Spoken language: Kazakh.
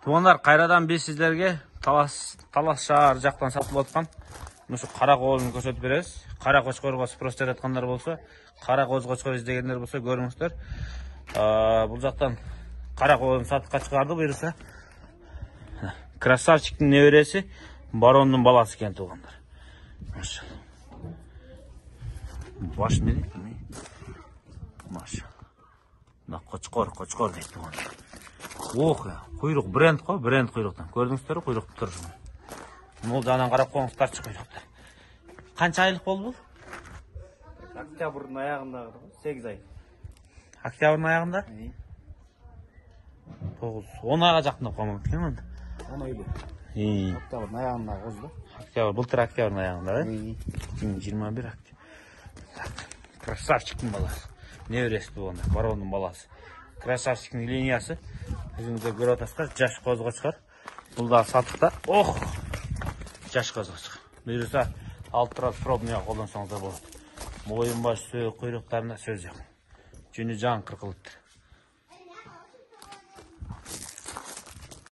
Туғандар, қайрадан біз сіздерге Талас шаар жақтан сатылып отқан мұшы қара қозын көрсетіп береміз. Қара қошқорға спрос жаратқандар болса, қара қошқор іздегендер болса, көріңіздер. Бұл жақтан қара қозын сатыққа шығарды бұйырса. Красавчиктің немересі баронның баласы екен туғандар. Машалла. Баш не дейді? Машалла. Қошқор дейді туғандар. Ох, құйрық бренд қой, бренд құйрықтан. Көрдіңіздер құйрық тұр. Ол жағынан қарап қоңыз тартшы құйрықты. Қанша айлық болды бұл? Октябрьдің аяғындағы 8 ай. Октябрьдің аяғында? 10 айға жақындап қалмады екен онда. 10 айлы. Октябрьдің аяғындағы қозы да. Октябрь, былтыр октябрьдің аяғында, да? 21 октябрь. Красавчиктің баласы. Невресі туғанда, баронның баласы. Красавчиктің линиясы. Өзіңізде көріп отырсыздар, жаш қозғошқар. Бұл да сатықта. Ох! Жаш қозғошқар. Бұйырса, алып тұрады пробныйға қолдансаңыздар болады. Мойын баш құйрықтарына сөз жоқ. Жүні жан қырқылыптыр.